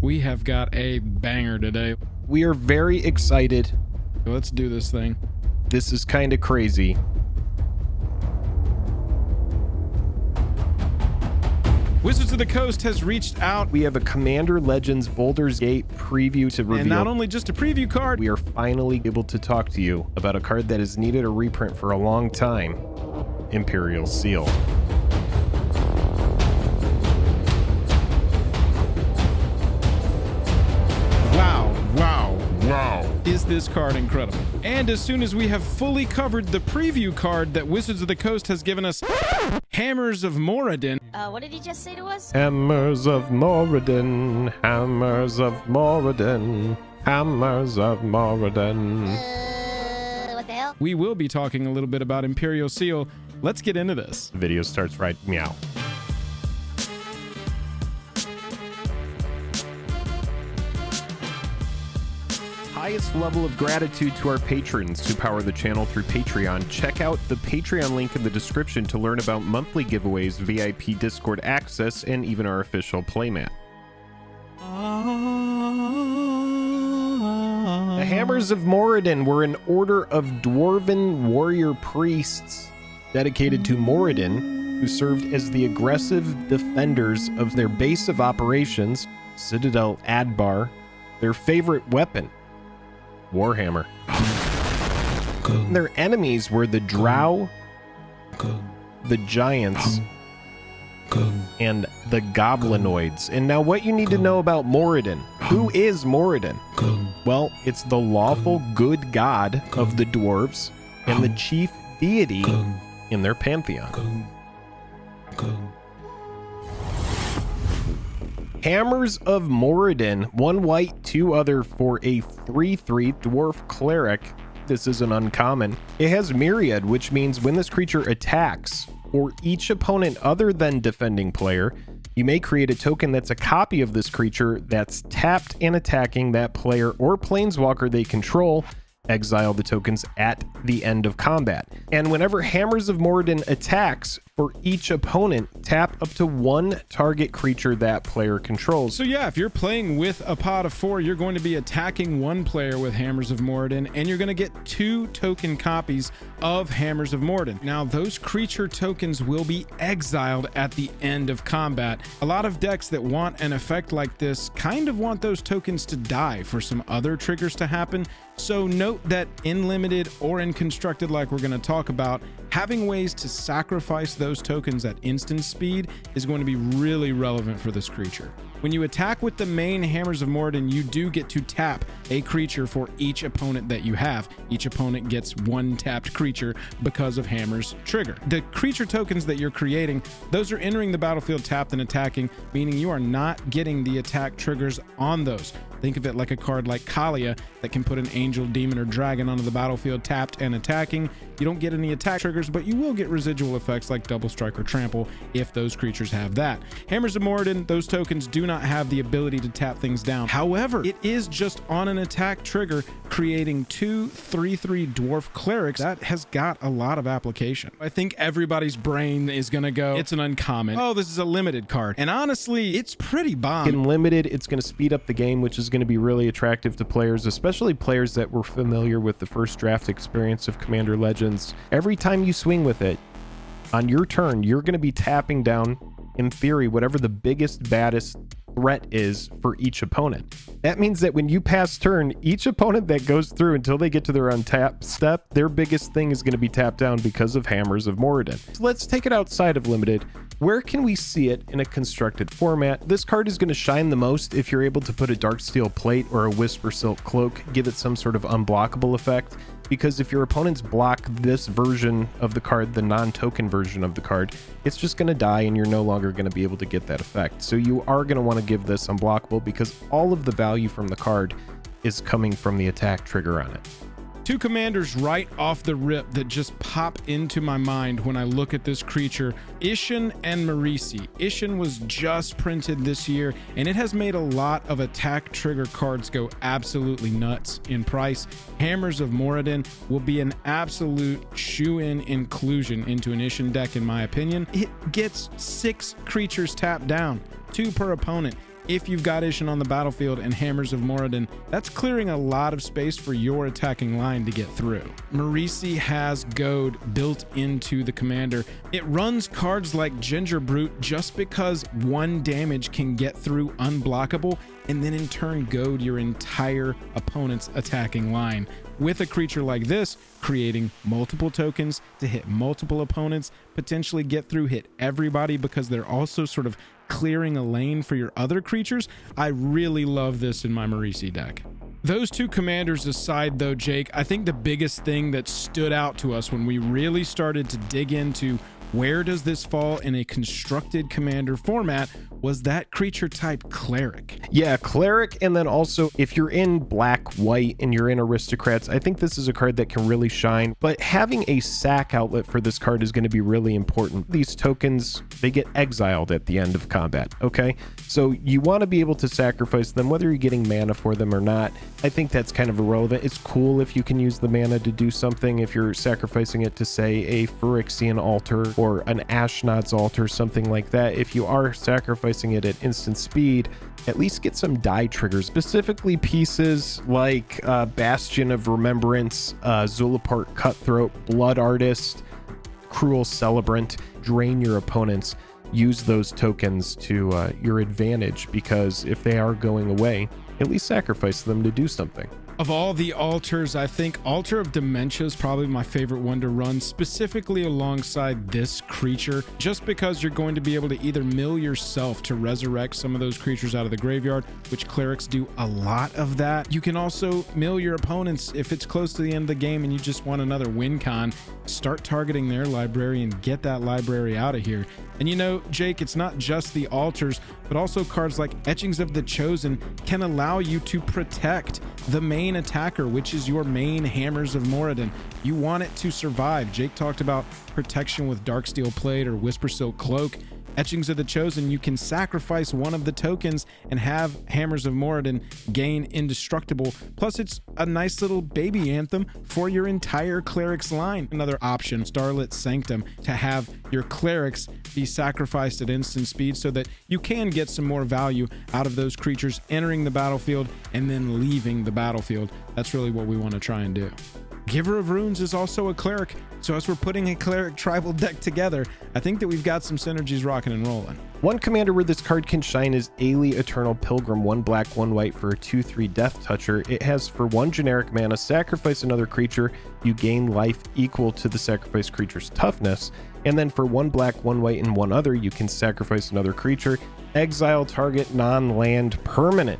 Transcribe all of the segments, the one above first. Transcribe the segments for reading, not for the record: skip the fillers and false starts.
We have got a banger today. We are very excited. Let's do this thing. This is kind of crazy. Wizards of the Coast has reached out. We have a Commander Legends Baldur's Gate preview to reveal. And not only just a preview card, we are finally able to talk to you about a card that has needed a reprint for a long time, Imperial Seal. Wow. Is this card incredible? And as soon as we have fully covered the preview card that Wizards of the Coast has given us, Hammers of Moradin. What did he just say to us? Hammers of Moradin, Hammers of Moradin, Hammers of Moradin. What the hell? We will be talking a little bit about Imperial Seal. Let's get into this. The video starts right meow. Highest level of gratitude to our patrons who power the channel through Patreon. Check out the Patreon link in the description to learn about monthly giveaways, VIP Discord access, and even our official playmat. The Hammers of Moradin were an order of dwarven warrior priests dedicated to Moradin, who served as the aggressive defenders of their base of operations, Citadel Adbar, their favorite weapon, Warhammer. Their enemies were the Drow, the Giants, and the Goblinoids. And now what you need to know about Moradin. Who is Moradin? Well, it's the lawful good god of the dwarves and the chief deity in their pantheon. Hammers of Moradin, 1 white, 2 other for a 3/3 dwarf cleric. This is an uncommon. It has Myriad, which means when this creature attacks, for each opponent other than defending player, you may create a token that's a copy of this creature that's tapped and attacking that player or planeswalker they control. Exile the tokens at the end of combat. And whenever Hammers of Moradin attacks, for each opponent, tap up to 1 target creature that player controls. So yeah, if you're playing with a pot of 4, you're going to be attacking 1 player with Hammers of Moradin, and you're going to get 2 token copies of Hammers of Moradin. Now, those creature tokens will be exiled at the end of combat. A lot of decks that want an effect like this kind of want those tokens to die for some other triggers to happen. So note that in limited or in constructed, like we're going to talk about, having ways to sacrifice those tokens at instant speed is going to be really relevant for this creature. When you attack with the main Hammers of Moradin, you do get to tap a creature for each opponent that you have. Each opponent gets 1 tapped creature because of Hammer's trigger. The creature tokens that you're creating, those are entering the battlefield tapped and attacking, meaning you are not getting the attack triggers on those. Think of it like a card like Kalia that can put an angel, demon, or dragon onto the battlefield tapped and attacking. You don't get any attack triggers, but you will get residual effects like double strike or trample if those creatures have that. Hammers of Moradin, those tokens do not have the ability to tap things down. However, it is just on an attack trigger, creating 2 3/3 dwarf clerics. That has got a lot of application. I think everybody's brain is gonna go, it's an uncommon. Oh, this is a limited card. And honestly, it's pretty bomb. In limited, it's going to speed up the game, which is going to be really attractive to players, especially players that were familiar with the first draft experience of Commander Legends. Every time you swing with it, on your turn, you're going to be tapping down, in theory, whatever the biggest, baddest threat is for each opponent. That means that when you pass turn, each opponent that goes through until they get to their untap step, their biggest thing is going to be tapped down because of Hammers of Moradin. So let's take it outside of limited. Where can we see it in a constructed format? This card is going to shine the most if you're able to put a Darksteel Plate or a Whisper Silk Cloak, give it some sort of unblockable effect. Because if your opponents block this version of the card, the non-token version of the card, it's just going to die and you're no longer going to be able to get that effect. So you are going to want to give this unblockable because all of the value from the card is coming from the attack trigger on it. 2 commanders right off the rip that just pop into my mind when I look at this creature: Ishin and Marisi. Ishin was just printed this year, and it has made a lot of attack trigger cards go absolutely nuts in price. Hammers of Moradin will be an absolute shoe-in inclusion into an Ishin deck, in my opinion. It gets 6 creatures tapped down, 2 per opponent. if you've got Ishin on the battlefield and Hammers of Moradin, that's clearing a lot of space for your attacking line to get through. Marisi has Goad built into the commander. It runs cards like Ginger Brute just because 1 damage can get through unblockable and then in turn goad your entire opponent's attacking line. With a creature like this, creating multiple tokens to hit multiple opponents, potentially get through, hit everybody because they're also sort of clearing a lane for your other creatures. I really love this in my Marisi deck. Those two commanders aside though, Jake, I think the biggest thing that stood out to us when we really started to dig into where does this fall in a constructed commander format was that creature type Cleric. Yeah, Cleric, and then also if you're in black, white, and you're in Aristocrats, I think this is a card that can really shine, but having a sack outlet for this card is going to be really important. These tokens, they get exiled at the end of combat, okay? So you want to be able to sacrifice them, whether you're getting mana for them or not. I think that's kind of irrelevant. It's cool if you can use the mana to do something, if you're sacrificing it to, say, a Phyrexian altar or an Ashnod's altar, something like that. If you are sacrificing it at instant speed, at least get some die triggers, specifically pieces like Bastion of Remembrance, Zulapart Cutthroat, Blood Artist, Cruel Celebrant. Drain your opponents. Use those tokens to your advantage, because if they are going away, at least sacrifice them to do something. Of all the altars, I think Altar of Dementia is probably my favorite one to run, specifically alongside this creature, just because you're going to be able to either mill yourself to resurrect some of those creatures out of the graveyard, which clerics do a lot of that. You can also mill your opponents if it's close to the end of the game and you just want another win con. Start targeting their library and get that library out of here. And you know, Jake, it's not just the altars, but also cards like Etchings of the Chosen can allow you to protect the main attacker, which is your main Hammers of Moradin. You want it to survive. Jake talked about protection with Darksteel Plate or Whisper Silk Cloak. Etchings of the Chosen, you can sacrifice one of the tokens and have Hammers of Moradin gain indestructible. Plus, it's a nice little baby anthem for your entire clerics line. Another option, Starlit Sanctum, to have your clerics be sacrificed at instant speed so that you can get some more value out of those creatures entering the battlefield and then leaving the battlefield. That's really what we want to try and do. Giver of Runes is also a cleric, so as we're putting a cleric tribal deck together, I think that we've got some synergies rocking and rolling. One commander where this card can shine is Ailey Eternal Pilgrim, 1 black, 1 white for a 2/3 Death Toucher. It has for 1 generic mana, sacrifice another creature, you gain life equal to the sacrificed creature's toughness, and then for 1 black, 1 white, and 1 other, you can sacrifice another creature, exile target non-land permanent.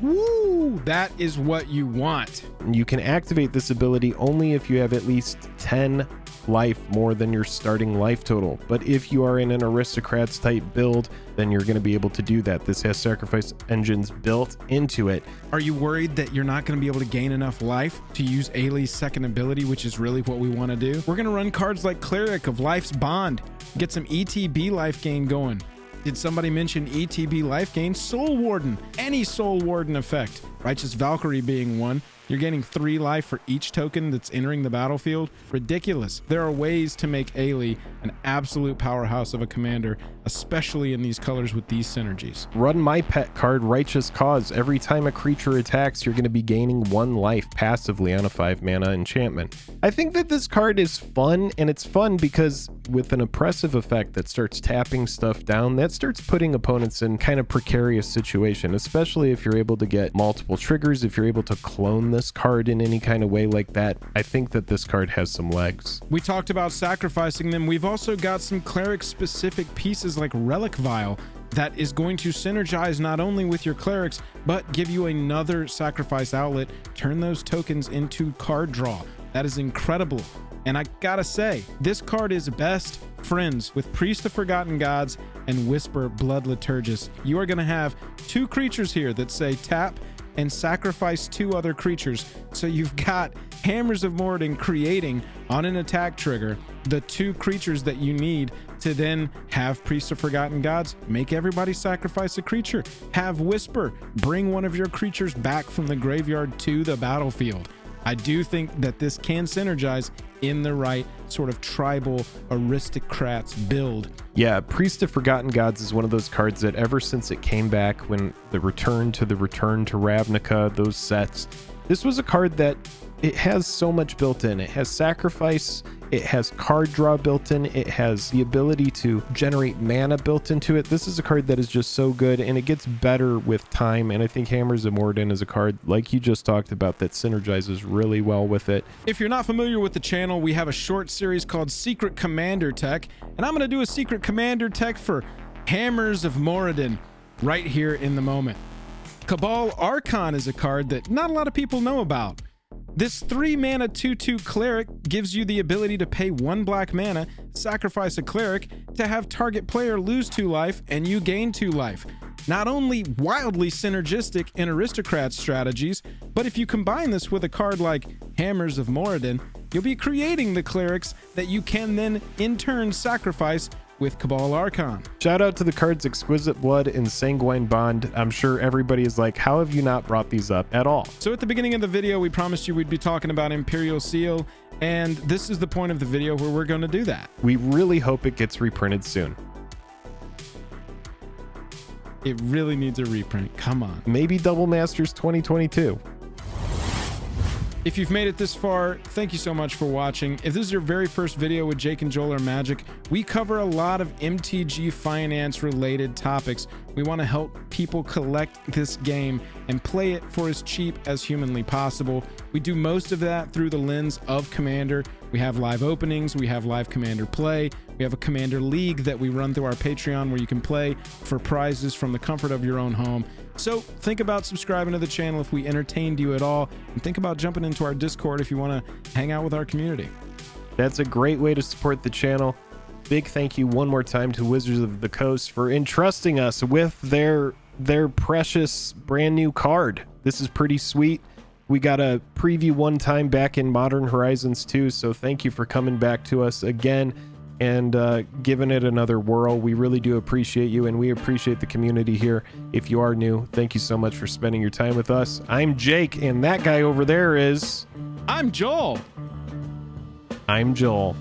Woo! That is what you want. You can activate this ability only if you have at least 10 life more than your starting life total. But if you are in an Aristocrats type build, then you're going to be able to do that. This has sacrifice engines built into it. Are you worried that you're not going to be able to gain enough life to use Ailey's second ability, which is really what we want to do? We're going to run cards like Cleric of Life's Bond, get some ETB life gain going. Did somebody mention ETB life gain? Soul Warden, any Soul Warden effect. Righteous Valkyrie being one. You're getting 3 life for each token that's entering the battlefield. Ridiculous. There are ways to make Ailey an absolute powerhouse of a commander, especially in these colors with these synergies. Run my pet card, Righteous Cause. Every time a creature attacks, you're going to be gaining 1 life passively on a 5 mana enchantment. I think that this card is fun, and it's fun because with an oppressive effect that starts tapping stuff down, that starts putting opponents in kind of precarious situation, especially if you're able to get multiple triggers, if you're able to clone this card in any kind of way like that. I think that this card has some legs. We talked about sacrificing them. We've also got some cleric specific pieces like Relic Vial that is going to synergize not only with your clerics, but give you another sacrifice outlet, turn those tokens into card draw. That is incredible. And I gotta say, this card is best friends with Priest of Forgotten Gods and Whisper Blood Liturgist. You are gonna have 2 creatures here that say tap and sacrifice 2 other creatures. So you've got Hammers of Moradin creating on an attack trigger the 2 creatures that you need to then have Priest of Forgotten Gods make everybody sacrifice a creature. Have Whisper bring one of your creatures back from the graveyard to the battlefield. I do think that this can synergize in the right sort of tribal aristocrats build. Yeah, Priest of Forgotten Gods is one of those cards that ever since it came back, when the Return to Ravnica, those sets, this was a card that it has so much built in. It has sacrifice, it has card draw built in, it has the ability to generate mana built into it. This is a card that is just so good, and it gets better with time, and I think Hammers of Morden is a card, like you just talked about, that synergizes really well with it. If you're not familiar with the channel, we have a short series called Secret Commander Tech, and I'm going to do a Secret Commander Tech for Hammers of Moradin right here in the moment. Cabal Archon is a card that not a lot of people know about. This 3-mana 2/2 cleric gives you the ability to pay 1 black mana, sacrifice a cleric, to have target player lose 2 life and you gain 2 life. Not only wildly synergistic in aristocrat strategies, but if you combine this with a card like Hammers of Moradin, you'll be creating the clerics that you can then in turn sacrifice with Cabal Archon. Shout out to the cards Exquisite Blood and Sanguine Bond. I'm sure everybody is like, how have you not brought these up at all? So at the beginning of the video, we promised you we'd be talking about Imperial Seal, and this is the point of the video where we're going to do that. We really hope it gets reprinted soon. It really needs a reprint. Come on. Maybe Double Masters 2022. If you've made it this far, thank you so much for watching. If this is your very first video with Jake and Joel or Magic, we cover a lot of MTG Finance related topics. We want to help people collect this game and play it for as cheap as humanly possible. We do most of that through the lens of Commander. We have live openings, we have live Commander play, we have a Commander League that we run through our Patreon where you can play for prizes from the comfort of your own home. So think about subscribing to the channel if we entertained you at all, and think about jumping into our Discord if you want to hang out with our community. That's a great way to support the channel. Big thank you one more time to Wizards of the Coast for entrusting us with their precious brand new card. This is pretty sweet. We got a preview one time back in Modern Horizons 2, so thank you for coming back to us again and giving it another whirl. We really do appreciate you, and we appreciate the community here. If you are new, thank you so much for spending your time with us. I'm Jake, and that guy over there is... I'm Joel. I'm Joel.